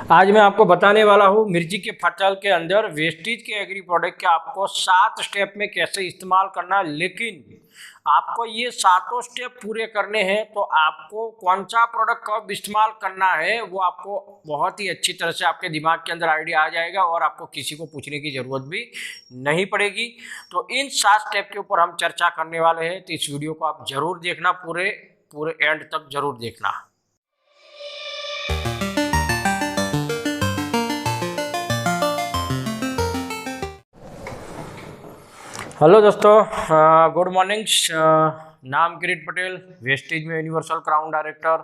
आज मैं आपको बताने वाला हूँ मिर्ची के फसल के अंदर वेस्टेज के एग्री प्रोडक्ट के आपको 7 स्टेप में कैसे इस्तेमाल करना है। लेकिन आपको ये सातों स्टेप पूरे करने हैं तो आपको कौन सा प्रोडक्ट कब इस्तेमाल करना है वो आपको बहुत ही अच्छी तरह से आपके दिमाग के अंदर आइडिया आ जाएगा और आपको किसी को पूछने की ज़रूरत भी नहीं पड़ेगी। तो इन 7 स्टेप के ऊपर हम चर्चा करने वाले हैं, तो इस वीडियो को आप ज़रूर देखना, पूरे एंड तक ज़रूर देखना। हेलो दोस्तों, गुड मॉर्निंग। नाम किरीट पटेल, वेस्टेज में यूनिवर्सल क्राउन डायरेक्टर।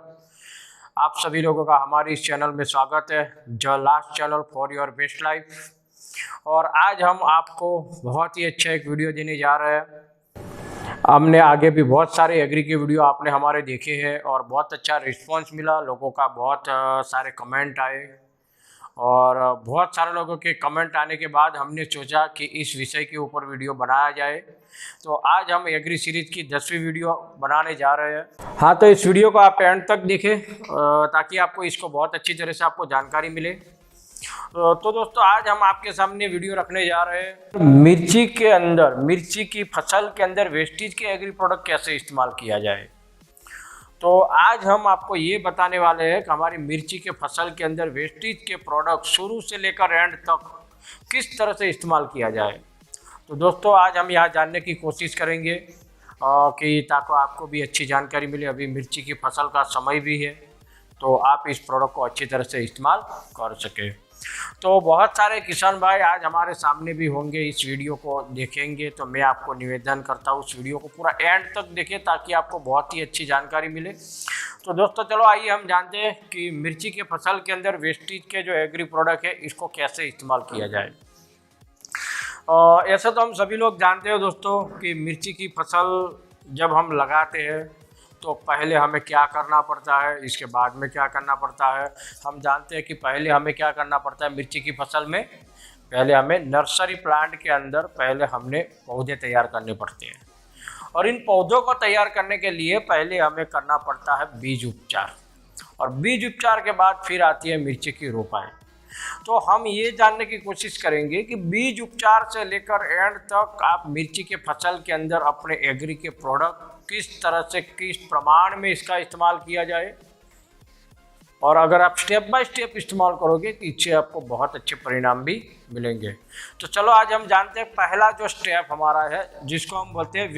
आप सभी लोगों का हमारे इस चैनल में स्वागत है, the last channel for your best life. और आज हम आपको बहुत ही अच्छा एक वीडियो देने जा रहे हैं। हमने आगे भी बहुत सारे एग्री के वीडियो आपने हमारे देखे हैं और बहुत अच्छा रिस्पॉन्स मिला, लोगों का बहुत सारे कमेंट आए और बहुत सारे लोगों के कमेंट आने के बाद हमने सोचा कि इस विषय के ऊपर वीडियो बनाया जाए। तो आज हम एग्री सीरीज की 10वीं वीडियो बनाने जा रहे हैं। हाँ, तो इस वीडियो को आप एंड तक देखें ताकि आपको इसको बहुत अच्छी तरह से आपको जानकारी मिले। तो दोस्तों, आज हम आपके सामने वीडियो रखने जा रहे हैं मिर्ची के अंदर, मिर्ची की फसल के अंदर वेस्टेज के एग्री प्रोडक्ट कैसे इस्तेमाल किया जाए। तो आज हम आपको ये बताने वाले हैं कि हमारी मिर्ची के फसल के अंदर वेस्टेज के प्रोडक्ट शुरू से लेकर एंड तक किस तरह से इस्तेमाल किया जाए। तो दोस्तों, आज हम यहाँ जानने की कोशिश करेंगे कि ताकि आपको भी अच्छी जानकारी मिले। अभी मिर्ची की फसल का समय भी है तो आप इस प्रोडक्ट को अच्छी तरह से इस्तेमाल कर सकें। तो बहुत सारे किसान भाई आज हमारे सामने भी होंगे, इस वीडियो को देखेंगे। तो मैं आपको निवेदन करता हूँ उस वीडियो को पूरा एंड तक देखें ताकि आपको बहुत ही अच्छी जानकारी मिले। तो दोस्तों, चलो आइए हम जानते हैं कि मिर्ची के फसल के अंदर वेस्टेज के जो एग्री प्रोडक्ट है इसको कैसे इस्तेमाल किया जाए। ऐसे तो हम सभी लोग जानते हो दोस्तों कि मिर्ची की फसल जब हम लगाते हैं तो पहले हमें क्या करना पड़ता है, इसके बाद में क्या करना पड़ता है। हम जानते हैं कि पहले हमें क्या करना पड़ता है मिर्ची की फसल में। पहले हमें नर्सरी प्लांट के अंदर पहले हमने पौधे तैयार करने पड़ते हैं और इन पौधों को तैयार करने के लिए पहले हमें करना पड़ता है बीज उपचार, और बीज उपचार के बाद फिर आती है मिर्ची की रोपाई। तो हम ये जानने की कोशिश करेंगे कि बीज उपचार से लेकर एंड तक आप मिर्ची के फसल के अंदर अपने एग्री के प्रोडक्ट किस तरह से, किस प्रमाण में इसका इस्तेमाल किया जाए। और अगर आप स्टेप बाय स्टेप इस्तेमाल करोगे तो इससे आपको बहुत अच्छे परिणाम भी मिलेंगे। तो चलो आज हम जानते हैं पहला जो स्टेप हमारा है जिसको हम बोलते हैं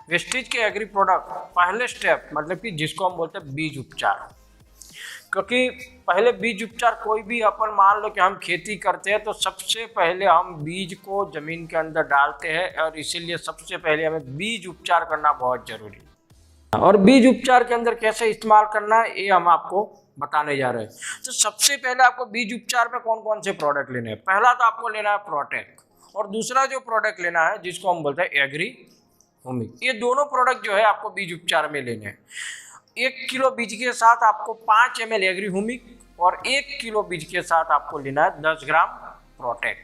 वेस्टेज के एग्री प्रोडक्ट। पहले स्टेप मतलब कि जिसको हम बोलते हैं बीज उपचार। क्योंकि पहले बीज उपचार कोई भी अपन मान लो कि हम खेती करते हैं तो सबसे पहले हम बीज को ज़मीन के अंदर डालते हैं और इसीलिए सबसे पहले हमें बीज उपचार करना बहुत ज़रूरी है। और बीज उपचार के अंदर कैसे इस्तेमाल करना है ये हम आपको बताने जा रहे हैं। तो सबसे पहले आपको बीज उपचार में कौन कौन से प्रोडक्ट लेने हैं। पहला तो आपको लेना है प्रोटेक, और दूसरा जो प्रोडक्ट लेना है जिसको हम बोलते हैं एग्री हुमिक। ये दोनों प्रोडक्ट जो है आपको बीज उपचार में लेने हैं। 1 किलो बीज के साथ आपको 5 ml एग्री हुमिक और 1 किलो बीज के साथ आपको लेना है 10 ग्राम प्रोटेक।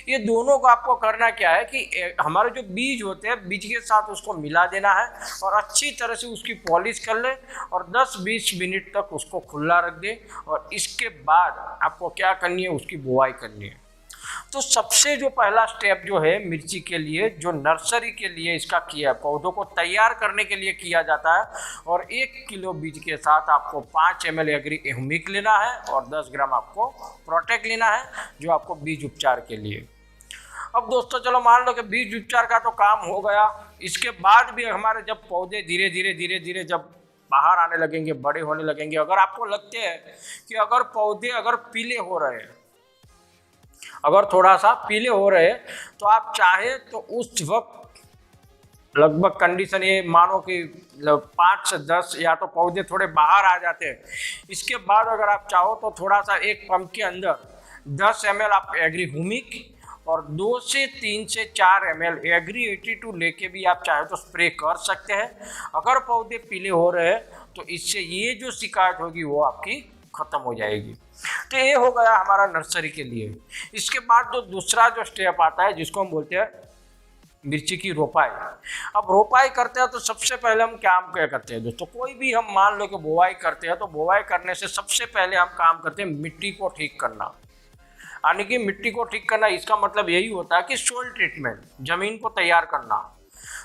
ये दोनों को आपको करना क्या है कि हमारे जो बीज होते हैं बीज के साथ उसको मिला देना है और अच्छी तरह से उसकी पॉलिश कर ले और 10-20 मिनट तक उसको खुला रख दे। और इसके बाद आपको क्या करनी है, उसकी बुआई करनी है। तो सबसे जो पहला स्टेप जो है मिर्ची के लिए, जो नर्सरी के लिए इसका किया, पौधों को तैयार करने के लिए किया जाता है। और 1 किलो बीज के साथ आपको 5 ml एग्री हुमिक लेना है और 10 ग्राम आपको प्रोटेक लेना है जो आपको बीज उपचार के लिए। अब दोस्तों चलो मान लो कि बीज उपचार का तो काम हो गया। इसके बाद भी हमारे जब पौधे धीरे धीरे जब बाहर आने लगेंगे, बड़े होने लगेंगे, अगर आपको लगते हैं कि अगर पौधे अगर पीले हो रहे हैं, अगर थोड़ा सा पीले हो रहे हैं, तो आप चाहे तो उस वक्त लगभग कंडीशन ये मानो कि 5 से 10 या तो पौधे थोड़े बाहर आ जाते हैं। इसके बाद अगर आप चाहो तो थोड़ा सा एक पंप के अंदर 10 ml आप एग्री हुमिक और 2 से 3 से 4 ml एग्री 82 लेके भी आप चाहे तो स्प्रे कर सकते हैं। अगर पौधे पीले हो रहे हैं तो इससे ये जो शिकायत होगी वो आपकी खत्म हो जाएगी। तो ये हो गया हमारा नर्सरी के लिए। इसके बाद जो दूसरा जो स्टेप आता है जिसको हम बोलते हैं मिर्ची की रोपाई। अब रोपाई करते हैं तो सबसे पहले हम क्या करते हैं दोस्तों, कोई भी हम मान लो कि बुआई करते हैं तो बुआई करने से सबसे पहले हम काम करते हैं मिट्टी को ठीक करना। यानी कि मिट्टी को ठीक करना, इसका मतलब यही होता है कि सोइल ट्रीटमेंट, जमीन को तैयार करना।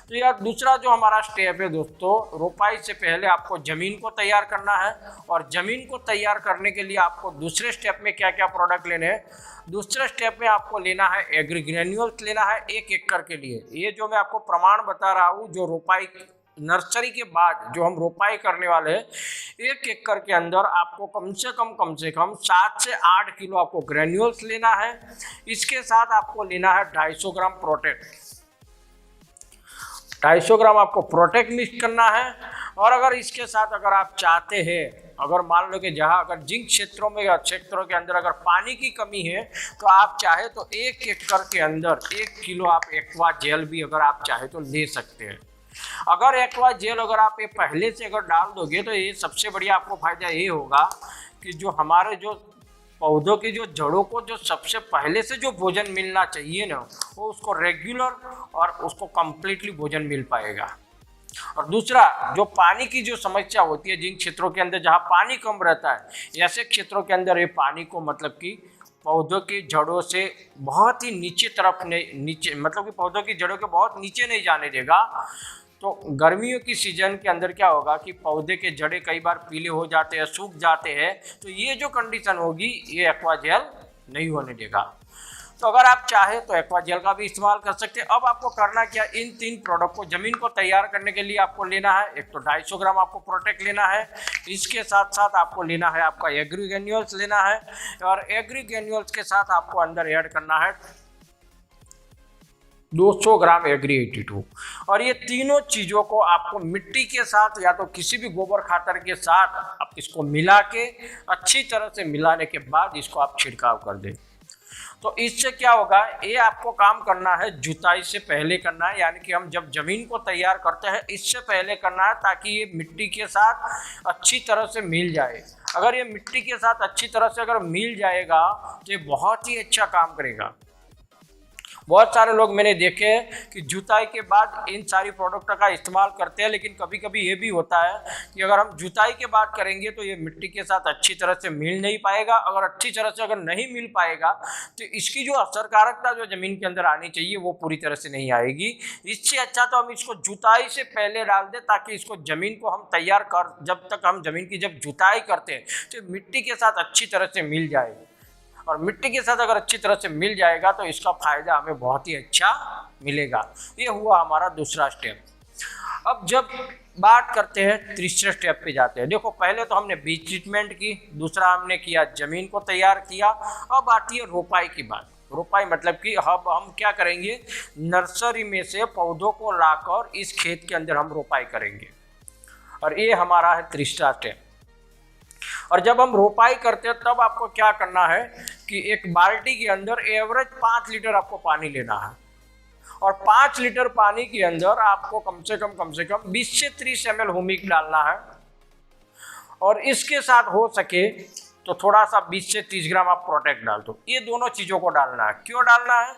तो यार दूसरा जो हमारा स्टेप है दोस्तों, रोपाई से पहले आपको ज़मीन को तैयार करना है। और ज़मीन को तैयार करने के लिए आपको दूसरे स्टेप में क्या क्या प्रोडक्ट लेने हैं, दूसरे स्टेप में आपको लेना है एग्री ग्रेन्यूल्स लेना है 1 एकड़ के लिए। ये जो मैं आपको प्रमाण बता रहा हूँ, जो रोपाई नर्सरी के बाद जो हम रोपाई करने वाले हैं, 1 एकड़ के अंदर आपको कम से कम 7 से 8 किलो आपको ग्रेन्यूल्स लेना है। इसके साथ आपको लेना है 250 ग्राम प्रोटेक्ट, 250 ग्राम आपको प्रोटेक्ट मिक्स करना है। और अगर इसके साथ अगर आप चाहते हैं, अगर मान लो कि जहाँ अगर जिन क्षेत्रों के अंदर अगर पानी की कमी है, तो आप चाहे तो 1 एकड़ के अंदर 1 किलो आप एक्वा जेल भी अगर आप चाहे तो ले सकते हैं। अगर एक्वा जेल अगर आप ये पहले से अगर डाल दोगे तो ये सबसे बढ़िया आपको फायदा ये होगा कि जो हमारे जो पौधों की जो जड़ों को जो सबसे पहले से जो भोजन मिलना चाहिए ना, वो उसको रेगुलर और उसको कंप्लीटली भोजन मिल पाएगा। और दूसरा, जो पानी की जो समस्या होती है जिन क्षेत्रों के अंदर जहाँ पानी कम रहता है, ऐसे क्षेत्रों के अंदर ये पानी को मतलब कि पौधों की जड़ों से बहुत ही नीचे तरफ नीचे मतलब कि पौधों की जड़ों के बहुत नीचे नहीं जाने देगा। तो गर्मियों की सीजन के अंदर क्या होगा कि पौधे के जड़ें कई बार पीले हो जाते हैं, सूख जाते हैं, तो ये जो कंडीशन होगी ये एक्वा जेल नहीं होने देगा। तो अगर आप चाहे तो एक्वा जेल का भी इस्तेमाल कर सकते हैं। अब आपको करना क्या, इन 3 प्रोडक्ट को ज़मीन को तैयार करने के लिए आपको लेना है, एक तो 250 ग्राम आपको प्रोटेक्ट लेना है, इसके साथ साथ आपको लेना है आपका एग्री ग्रेन्यूल्स लेना है, और एग्री ग्रेन्यूल्स के साथ आपको अंदर ऐड करना है 200 ग्राम एग्री 82। और ये तीनों चीज़ों को आपको मिट्टी के साथ या तो किसी भी गोबर खातर के साथ आप इसको मिला के अच्छी तरह से मिलाने के बाद इसको आप छिड़काव कर दें। तो इससे क्या होगा, ये आपको काम करना है जुताई से पहले करना है, यानी कि हम जब ज़मीन को तैयार करते हैं इससे पहले करना है, ताकि ये मिट्टी के साथ अच्छी तरह से मिल जाए। अगर ये मिट्टी के साथ अच्छी तरह से अगर मिल जाएगा तो ये बहुत ही अच्छा काम करेगा। बहुत सारे लोग मैंने देखे हैं कि जुताई के बाद इन सारी प्रोडक्ट का इस्तेमाल करते हैं, लेकिन कभी कभी ये भी होता है कि अगर हम जुताई के बाद करेंगे तो ये मिट्टी के साथ अच्छी तरह से मिल नहीं पाएगा। अगर अच्छी तरह से अगर नहीं मिल पाएगा तो इसकी जो असरकारकता जो ज़मीन के अंदर आनी चाहिए वो पूरी तरह से नहीं आएगी। इससे अच्छा तो हम इसको जुताई से पहले डाल दें, ताकि इसको ज़मीन को हम तैयार कर, जब तक हम ज़मीन की जब जुताई करते हैं तो मिट्टी के साथ अच्छी तरह से मिल जाए। और मिट्टी के साथ अगर अच्छी तरह से मिल जाएगा तो इसका फ़ायदा हमें बहुत ही अच्छा मिलेगा। ये हुआ हमारा दूसरा स्टेप। अब जब बात करते हैं तीसरे स्टेप पे जाते हैं। देखो, पहले तो हमने बीज ट्रीटमेंट की, दूसरा हमने किया ज़मीन को तैयार किया। अब आती है रोपाई की बात। रोपाई मतलब कि अब हम क्या करेंगे, नर्सरी में से पौधों को लाकर इस खेत के अंदर हम रोपाई करेंगे, और ये हमारा है तीसरा स्टेप। और जब हम रोपाई करते हैं तब आपको क्या करना है कि एक बाल्टी के अंदर एवरेज 5 लीटर आपको पानी लेना है, और 5 लीटर पानी के अंदर आपको कम से कम 20 से 30 ml हुमिक डालना है। और इसके साथ हो सके तो थोड़ा सा 20 से 30 ग्राम आप प्रोटेक्ट डाल दो। ये दोनों चीज़ों को डालना है। क्यों डालना है,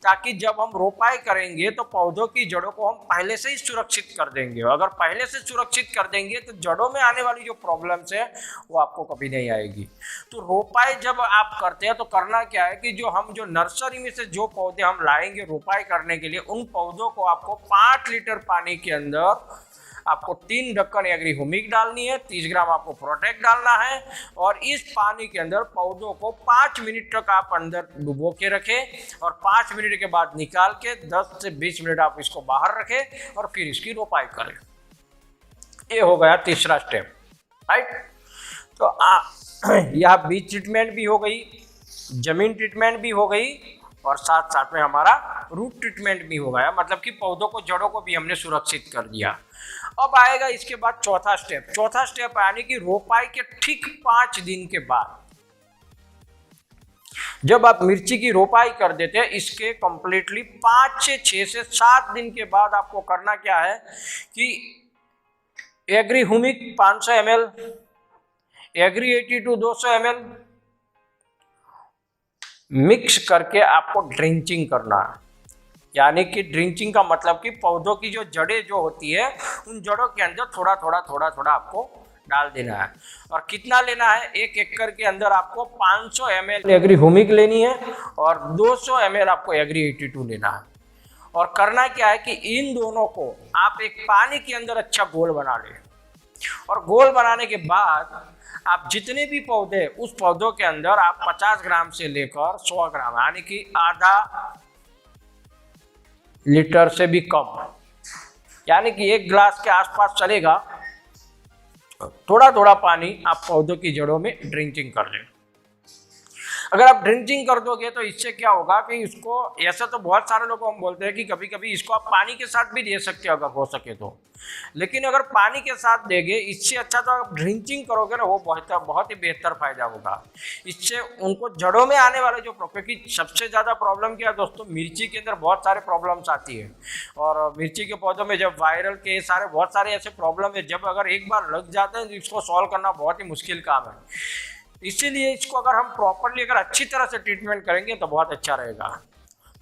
ताकि जब हम रोपाई करेंगे तो पौधों की जड़ों को हम पहले से ही सुरक्षित कर देंगे। अगर पहले से सुरक्षित कर देंगे तो जड़ों में आने वाली जो प्रॉब्लम्स है वो आपको कभी नहीं आएगी। तो रोपाई जब आप करते हैं तो करना क्या है कि जो नर्सरी में से जो पौधे हम लाएंगे रोपाई करने के लिए, उन पौधों को आपको 5 लीटर पानी के अंदर आपको 3 ढक्कन एग्री हुमिक डालनी है, 30 ग्राम आपको प्रोटेक्ट डालना है, और इस पानी के अंदर पौधों को 5 मिनट तक आप अंदर डुबो के रखें, और 5 मिनट के बाद निकाल के 10 से 20 मिनट आप इसको बाहर रखें, और फिर इसकी रोपाई करें। ये हो गया तीसरा स्टेप, राइट। तो यह बीज ट्रीटमेंट भी हो गई, जमीन ट्रीटमेंट भी हो गई, और साथ साथ में हमारा रूट ट्रीटमेंट भी हो गया, मतलब कि पौधों को जड़ों को भी हमने सुरक्षित कर दिया। अब आएगा इसके बाद चौथा स्टेप यानी कि रोपाई के ठीक 5 दिन के बाद जब आप मिर्ची की रोपाई कर देते हैं, इसके कंप्लीटली 5 से 6 से 7 दिन के बाद आपको करना क्या है कि Agri Humic 500 ml, Agri 82 200 ml mix करके आपको ड्रेंचिंग करना है। यानी कि ड्रिंचिंग का मतलब कि पौधों की जो जड़ें जो होती है उन जड़ों के अंदर थोड़ा थोड़ा आपको डाल देना है। और कितना लेना है, 1 एकड़ के अंदर आपको 500 ml एग्री ह्यूमिक लेनी है और 200 ml आपको एग्री 82 लेना है। और करना क्या है कि इन दोनों को आप एक पानी के अंदर अच्छा घोल बना लें और घोल बनाने के बाद आप जितने भी पौधे उस पौधों के अंदर आप 50 ग्राम से लेकर 100 ग्राम यानी कि आधा लीटर से भी कम, यानी कि 1 गिलास के आसपास चलेगा, थोड़ा थोड़ा पानी आप पौधों की जड़ों में ड्रिंचिंग कर लें। अगर आप ड्रिंचिंग कर दोगे तो इससे क्या होगा कि इसको, ऐसा तो बहुत सारे लोग हम बोलते हैं कि कभी कभी इसको आप पानी के साथ भी दे सकते हो अगर हो सके तो, लेकिन अगर पानी के साथ देंगे इससे अच्छा तो आप ड्रिंचिंग करोगे ना, वो बहुत ही बेहतर फायदा होगा। इससे उनको जड़ों में आने वाले जो, क्योंकि सबसे ज़्यादा प्रॉब्लम क्या है दोस्तों, मिर्ची के अंदर बहुत सारे प्रॉब्लम्स आती है और मिर्ची के पौधों में जब वायरल के सारे बहुत सारे ऐसे प्रॉब्लम है, जब अगर एक बार लग जाते हैं तो इसको सॉल्व करना बहुत ही मुश्किल काम है। इसीलिए इसको अगर हम प्रॉपरली अगर अच्छी तरह से ट्रीटमेंट करेंगे तो बहुत अच्छा रहेगा।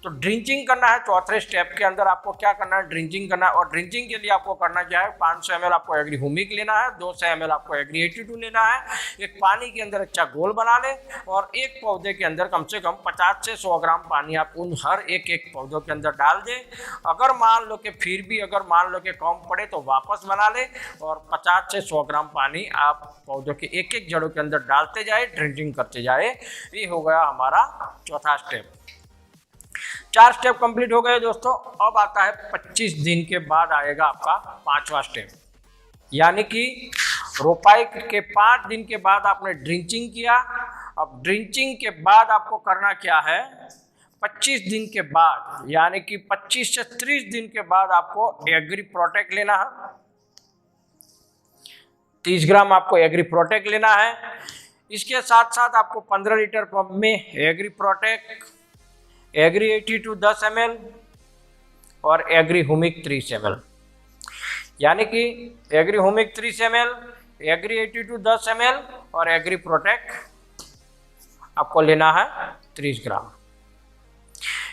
तो ड्रिंचिंग करना है, चौथे स्टेप के अंदर आपको क्या करना है, ड्रिंचिंग करना है। और ड्रिंचिंग के लिए आपको करना क्या है, 500 ml आपको एग्री ह्यूमिक लेना है, 200 ml आपको एग्री 82 लेना है, एक पानी के अंदर अच्छा घोल बना ले और एक पौधे के अंदर कम से कम 50 से 100 ग्राम पानी आप उन हर एक पौधों के अंदर डाल दें। अगर मान लो कि फिर भी अगर मान लो कि कम पड़े तो वापस बना ले और 50 से 100 ग्राम पानी आप पौधों के एक जड़ों के अंदर डालते जाए, ड्रिंचिंग करते जाए। ये हो गया हमारा चौथा स्टेप। 4 स्टेप कंप्लीट हो गए दोस्तों। अब आता है 25 दिन के बाद आएगा आपका 5वां स्टेप, यानी कि रोपाई के 5 दिन के बाद आपने ड्रिंचिंग किया। अब ड्रिंचिंग के बाद आपको करना क्या है, 25 दिन के बाद यानी कि 25 से 30 दिन के बाद आपको एग्री प्रोटेक्ट लेना है। 30 ग्राम आपको एग्री प्रोटेक्ट लेना है। इसके साथ साथ आपको 15 लीटर पंप में एग्री प्रोटेक्ट, एग्री 82 10 ml और एग्री ह्यूमिक 30 ml, यानी कि Agri Humic 30 ml, Agri 82 10 ml और एग्री प्रोटेक्ट आपको लेना है 30 ग्राम।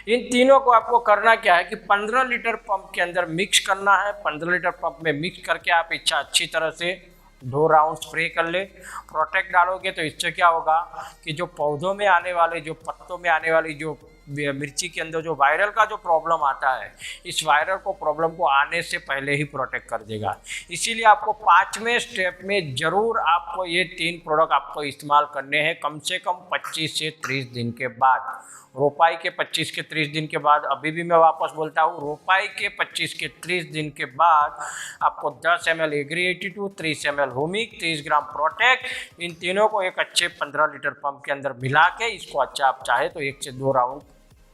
इन तीनों को आपको करना क्या है कि 15 लीटर पंप के अंदर मिक्स करना है। 15 लीटर पंप में मिक्स करके आप इच्छा अच्छी तरह से 2 राउंड स्प्रे कर ले। प्रोटेक्ट डालोगे तो इससे क्या होगा कि जो पौधों में आने वाले, जो पत्तों में आने वाली जो मिर्ची के अंदर जो वायरल का जो प्रॉब्लम आता है, इस वायरल को प्रॉब्लम को आने से पहले ही प्रोटेक्ट कर देगा। इसीलिए आपको 5वें स्टेप में ज़रूर आपको ये 3 प्रोडक्ट आपको इस्तेमाल करने हैं कम से कम 25 से 30 दिन के बाद। रोपाई के 25 के 30 दिन के बाद, अभी भी मैं वापस बोलता हूँ, रोपाई के 25 के 30 दिन के बाद आपको 10 ml एग्री 82, 30 ml ह्यूमिक, 30 ग्राम प्रोटेक्ट, इन तीनों को एक अच्छे 15 लीटर पंप के अंदर मिला के इसको अच्छा आप चाहे तो 1 से 2 राउंड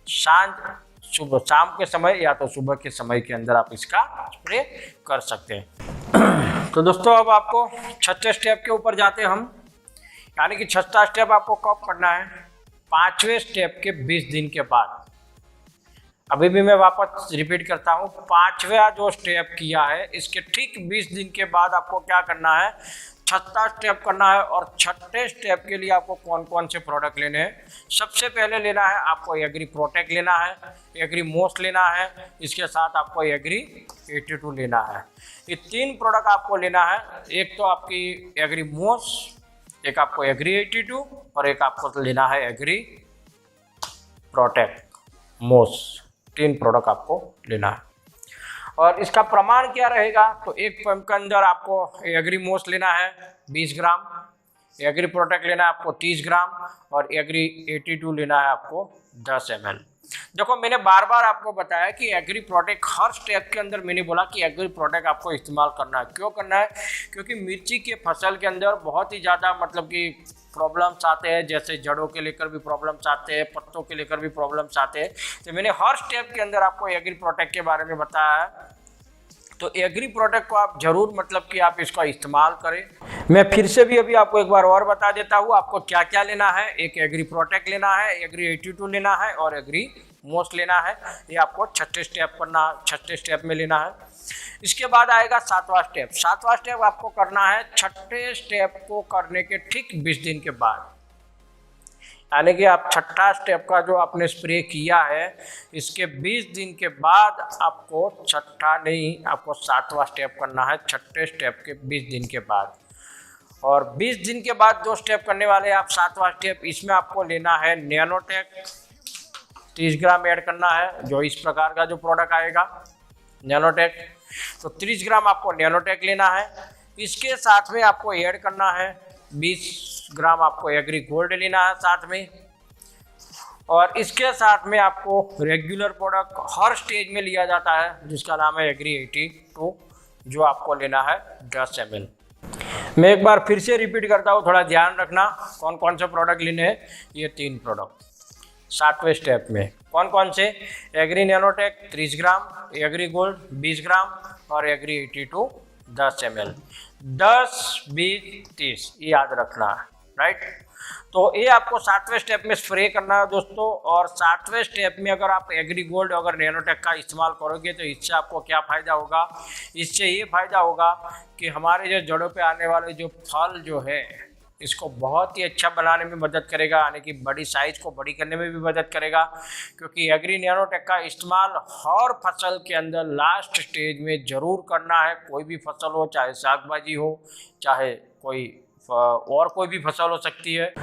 सुबह शाम के समय या तो सुबह के समय के अंदर आप इसका स्प्रे कर सकते हैं। तो दोस्तों अब आपको 6ठे स्टेप के ऊपर जाते हैं हम, यानी कि 6ठा स्टेप आपको कब करना है, 5वें स्टेप के 20 दिन के बाद। अभी भी मैं वापस रिपीट करता हूँ, 5वां जो स्टेप किया है इसके ठीक 20 दिन के बाद आपको क्या करना है, 6ठा स्टेप करना है। और 6ठे स्टेप के लिए आपको कौन कौन से प्रोडक्ट लेने हैं, सबसे पहले लेना है आपको एग्री प्रोटेक्ट लेना है, एग्री मोस्ट लेना है, इसके साथ आपको एग्री 82 लेना है। ये 3 प्रोडक्ट आपको लेना है। एक तो आपकी एग्री मोस्ट, एक आपको एग्री 82 और एक आपको लेना है एग्री प्रोटेक्ट मोस्ट। 3 प्रोडक्ट आपको लेना है। और इसका प्रमाण क्या रहेगा, तो एक पंप के अंदर आपको एग्री मोस्ट लेना है 20 ग्राम, एग्री प्रोटेक्ट लेना है आपको 30 ग्राम और एग्री 82 लेना है आपको 10 ml। देखो मैंने बार बार आपको बताया कि एग्री प्रोटेक्ट हर स्टेप के अंदर मैंने बोला कि एग्री प्रोटेक्ट आपको इस्तेमाल करना है। क्यों करना है, क्योंकि मिर्ची के फसल के अंदर बहुत ही ज़्यादा मतलब कि प्रॉब्लम्स आते हैं, जैसे जड़ों के लेकर भी प्रॉब्लम्स आते हैं, पत्तों के लेकर भी प्रॉब्लम्स आते हैं। तो मैंने हर स्टेप के अंदर आपको एग्री प्रोटेक्ट के बारे में बताया है। तो एग्री प्रोडक्ट को आप जरूर मतलब कि आप इसका इस्तेमाल करें। मैं फिर से भी अभी आपको एक बार और बता देता हूँ आपको क्या क्या लेना है। एक एग्री प्रोटेक्ट लेना है, एग्री 82 लेना है और एग्री मोस्ट लेना है। ये आपको 6ठे स्टेप करना, 6ठे स्टेप में लेना है। इसके बाद आएगा 7वां स्टेप। 7वां स्टेप आपको करना है 6ठे स्टेप को करने के ठीक 20 दिन के बाद, यानी कि आप छठा स्टेप का जो आपने स्प्रे किया है, इसके 20 दिन के बाद आपको छठा नहीं, आपको 7वां स्टेप करना है, छठे स्टेप के 20 दिन के बाद। और 20 दिन के बाद जो स्टेप करने वाले हैं आप 7वां स्टेप, इसमें आपको लेना है नैनोटेक 30 ग्राम ऐड करना है, जो इस प्रकार का जो प्रोडक्ट आएगा नैनोटेक। तो 30 ग्राम आपको नैनोटेक लेना है। इसके साथ में आपको ऐड करना है 20 ग्राम आपको एग्री गोल्ड लेना है साथ में। और इसके साथ में आपको रेगुलर प्रोडक्ट हर स्टेज में लिया जाता है जिसका नाम है एग्री 82, जो आपको लेना है 10 ml। मैं एक बार फिर से रिपीट करता हूँ, थोड़ा ध्यान रखना कौन कौन से प्रोडक्ट लेने हैं। ये 3 प्रोडक्ट 7वें स्टेप में कौन कौन से, एग्री नैनोटेक 30 ग्राम, एग्री गोल्ड 20 ग्राम और एग्री 82 10 ml। 10, 20, 30 ये याद रखना है, राइट। तो ये आपको 7वें स्टेप में स्प्रे करना है दोस्तों। और 7वें स्टेप में अगर आप एग्री गोल्ड अगर नैनोटेक का इस्तेमाल करोगे तो इससे आपको क्या फ़ायदा होगा, इससे ये फ़ायदा होगा कि हमारे जो जड़ों पे आने वाले जो फल जो है इसको बहुत ही अच्छा बनाने में मदद करेगा, यानी कि बड़ी साइज़ को बड़ी करने में भी मदद करेगा। क्योंकि एग्री नैनोटेक का इस्तेमाल हर फसल के अंदर लास्ट स्टेज में ज़रूर करना है, कोई भी फसल हो, चाहे साग भाजी हो, चाहे कोई और कोई भी फसल हो सकती है।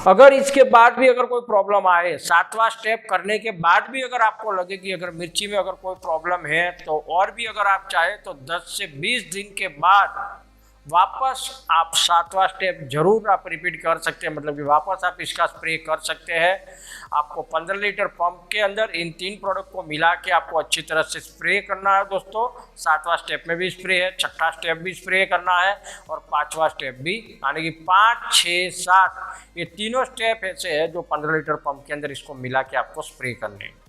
अगर इसके बाद भी अगर कोई प्रॉब्लम आए, 7वां स्टेप करने के बाद भी अगर आपको लगे कि अगर मिर्ची में अगर कोई प्रॉब्लम है, तो और भी अगर आप चाहे तो 10 से 20 दिन के बाद वापस आप 7वां स्टेप जरूर आप रिपीट कर सकते हैं, मतलब कि वापस आप इसका स्प्रे कर सकते हैं। आपको 15 लीटर पंप के अंदर इन 3 प्रोडक्ट को मिला के आपको अच्छी तरह से स्प्रे करना है दोस्तों। 7वां स्टेप में भी स्प्रे है, छठा स्टेप भी स्प्रे करना है और 5वां स्टेप भी, यानी कि 5, 6, 7 ये तीनों स्टेप ऐसे है जो 15 लीटर पंप के अंदर इसको मिला के आपको स्प्रे करने हैं।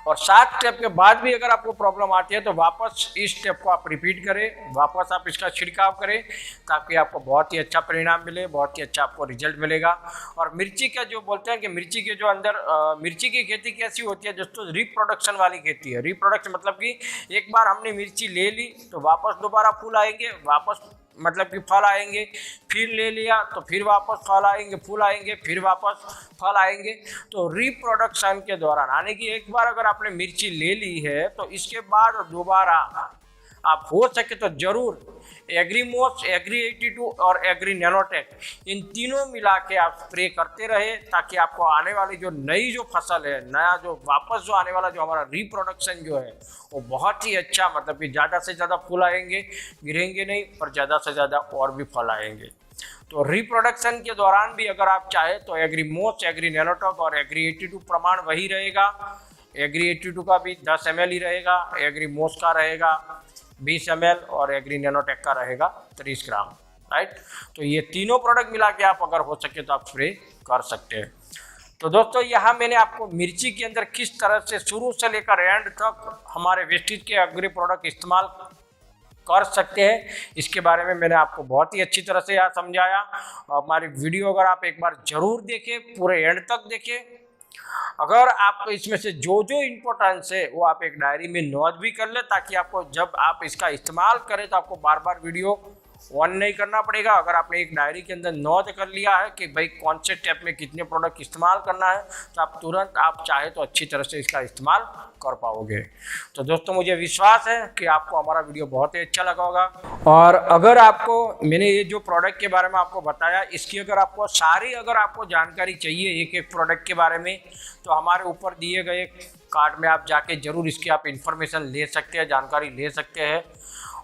और 7 स्टेप के बाद भी अगर आपको प्रॉब्लम आती है तो वापस इस स्टेप को आप रिपीट करें, वापस आप इसका छिड़काव करें, ताकि आपको बहुत ही अच्छा परिणाम मिले, बहुत ही अच्छा आपको रिजल्ट मिलेगा। और मिर्ची का जो बोलते हैं कि मिर्ची के जो अंदर मिर्ची की खेती कैसी होती है दोस्तों, रिप्रोडक्शन वाली खेती है। रिप्रोडक्शन मतलब कि एक बार हमने मिर्ची ले ली तो वापस दोबारा फूल आएंगे, वापस मतलब कि फल आएंगे, फिर ले लिया तो फिर वापस फल आएंगे, फूल आएंगे, फिर वापस फल आएंगे। तो रिप्रोडक्शन के दौरान, यानी कि एक बार अगर आपने मिर्ची ले ली है तो इसके बाद दोबारा आप हो सके तो ज़रूर एग्रीमोस, एग्री 82 और एग्री नैनोटेक इन तीनों मिला के आप स्प्रे करते रहे, ताकि आपको आने वाली जो नई जो फसल है, नया जो वापस जो आने वाला जो हमारा रिप्रोडक्शन जो है वो बहुत ही अच्छा, मतलब कि ज़्यादा से ज़्यादा फूल आएंगे, गिरेंगे नहीं, पर ज़्यादा से ज़्यादा और भी फल आएंगे। तो रिप्रोडक्शन के दौरान भी अगर आप चाहें तो एग्रीमोस, एग्री नैनोटेक और एग्री 82 प्रमाण वही रहेगा। एग्री 82 का भी 10 ml ही रहेगा, एग्रीमोस का रहेगा 20 ml और एग्री नैनोटेक का रहेगा 30 ग्राम, राइट। तो ये तीनों प्रोडक्ट मिला के आप अगर हो सके तो आप स्प्रे कर सकते हैं। तो दोस्तों यहाँ मैंने आपको मिर्ची के अंदर किस तरह से शुरू से लेकर एंड तक हमारे वेस्टेज के एग्री प्रोडक्ट इस्तेमाल कर सकते हैं, इसके बारे में मैंने आपको बहुत ही अच्छी तरह से यहाँ समझाया। हमारी वीडियो अगर आप एक बार ज़रूर देखें, पूरे एंड तक देखें। अगर आपको इसमें से जो जो इम्पोर्टेंस है वो आप एक डायरी में नोट भी कर ले, ताकि आपको जब आप इसका इस्तेमाल करें तो आपको बार बार वीडियो ऑन नहीं करना पड़ेगा। अगर आपने एक डायरी के अंदर नोट कर लिया है कि भाई कौन से स्टेप में कितने प्रोडक्ट इस्तेमाल करना है, तो आप तुरंत आप चाहे तो अच्छी तरह से इसका इस्तेमाल कर पाओगे। तो दोस्तों मुझे विश्वास है कि आपको हमारा वीडियो बहुत ही अच्छा लगा होगा। और अगर आपको मैंने ये जो प्रोडक्ट के बारे में आपको बताया, इसकी अगर आपको सारी अगर आपको जानकारी चाहिए एक एक प्रोडक्ट के बारे में, तो हमारे ऊपर दिए गए कार्ड में आप जाके ज़रूर इसकी आप इन्फॉर्मेशन ले सकते हैं, जानकारी ले सकते हैं।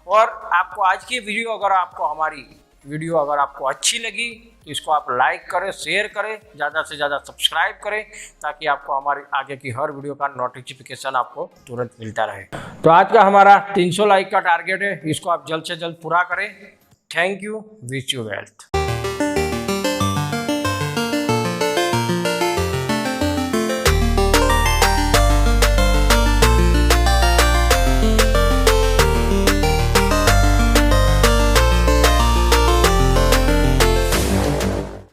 और आपको आज की वीडियो अगर आपको हमारी वीडियो अगर आपको अच्छी लगी तो इसको आप लाइक करें, शेयर करें, ज़्यादा से ज़्यादा सब्सक्राइब करें, ताकि आपको हमारी आगे की हर वीडियो का नोटिफिकेशन आपको तुरंत मिलता रहे। तो आज का हमारा 300 लाइक का टारगेट है, इसको आप जल्द से जल्द पूरा करें। Thank you, wish you wealth.